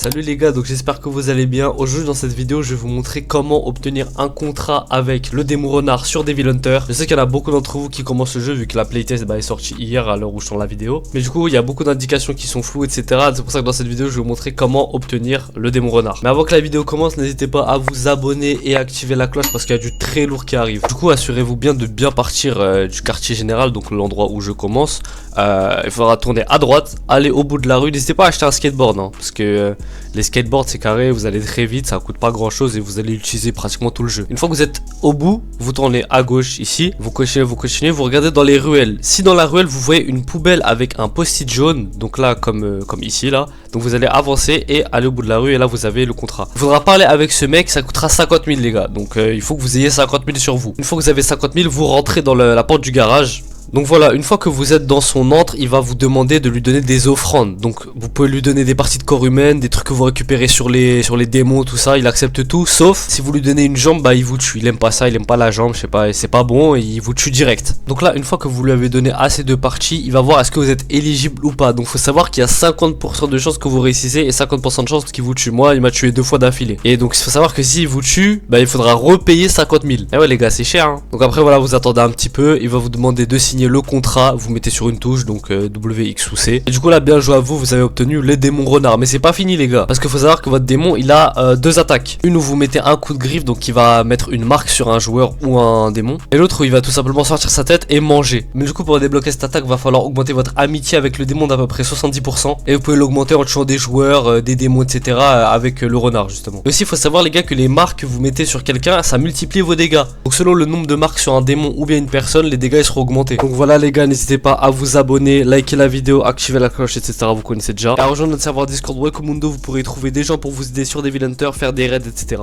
Salut les gars, donc j'espère que vous allez bien. Aujourd'hui dans cette vidéo je vais vous montrer comment obtenir un contrat avec le démon renard sur Devil Hunter. Je sais qu'il y en a beaucoup d'entre vous qui commencent le jeu vu que la playtest est sortie hier à l'heure où je tourne la vidéo. Mais du coup il y a beaucoup d'indications qui sont floues etc. C'est pour ça que dans cette vidéo je vais vous montrer comment obtenir le démon renard. Mais avant que la vidéo commence, n'hésitez pas à vous abonner et à activer la cloche parce qu'il y a du très lourd qui arrive. Du coup assurez-vous bien de bien partir du quartier général, donc l'endroit où je commence. Il faudra tourner à droite, aller au bout de la rue. N'hésitez pas à acheter un skateboard hein, parce que les skateboards c'est carré, vous allez très vite, ça coûte pas grand chose et vous allez l'utiliser pratiquement tout le jeu. Une fois que vous êtes au bout, vous tournez à gauche ici, vous continuez, vous regardez dans les ruelles. Si dans la ruelle vous voyez une poubelle avec un post-it jaune, donc là comme ici là, donc vous allez avancer et aller au bout de la rue et là vous avez le contrat. Il faudra parler avec ce mec, ça coûtera 50 000 les gars, donc il faut que vous ayez 50 000 sur vous. Une fois que vous avez 50 000, vous rentrez dans la porte du garage. Donc voilà, une fois que vous êtes dans son antre, il va vous demander de lui donner des offrandes. Donc vous pouvez lui donner des parties de corps humaine, des trucs que vous récupérez sur les démons, tout ça, il accepte tout. Sauf si vous lui donnez une jambe, bah il vous tue. Il aime pas ça, il aime pas la jambe, je sais pas, c'est pas bon, et il vous tue direct. Donc là, une fois que vous lui avez donné assez de parties, il va voir est-ce que vous êtes éligible ou pas. Donc faut savoir qu'il y a 50% de chances que vous réussissez et 50% de chances qu'il vous tue. Moi, il m'a tué 2 fois d'affilée. Et donc il faut savoir que s'il vous tue, bah il faudra repayer 50 000. Et ouais les gars, c'est cher hein. Donc après voilà, vous attendez un petit peu, il va vous demander de signer le contrat, vous mettez sur une touche, donc W, X ou C. Et du coup là, bien joué à vous, vous avez obtenu les démons renards. Mais c'est pas fini les gars, parce qu'il faut savoir que votre démon il a deux attaques. Une où vous mettez un coup de griffe, donc qui va mettre une marque sur un joueur ou un démon. Et l'autre où il va tout simplement sortir sa tête et manger. Mais du coup pour débloquer cette attaque, va falloir augmenter votre amitié avec le démon d'à peu près 70%. Et vous pouvez l'augmenter en tuant des joueurs, des démons, etc. avec le renard justement. Et aussi il faut savoir les gars que les marques que vous mettez sur quelqu'un, ça multiplie vos dégâts. Donc selon le nombre de marques sur un démon ou bien une personne, les dégâts ils seront augmentés. Donc voilà les gars, n'hésitez pas à vous abonner, liker la vidéo, activer la cloche, etc. Vous connaissez déjà. Et à rejoindre notre serveur Discord Welcomundo, vous pourrez trouver des gens pour vous aider sur Devil Hunter, faire des raids, etc.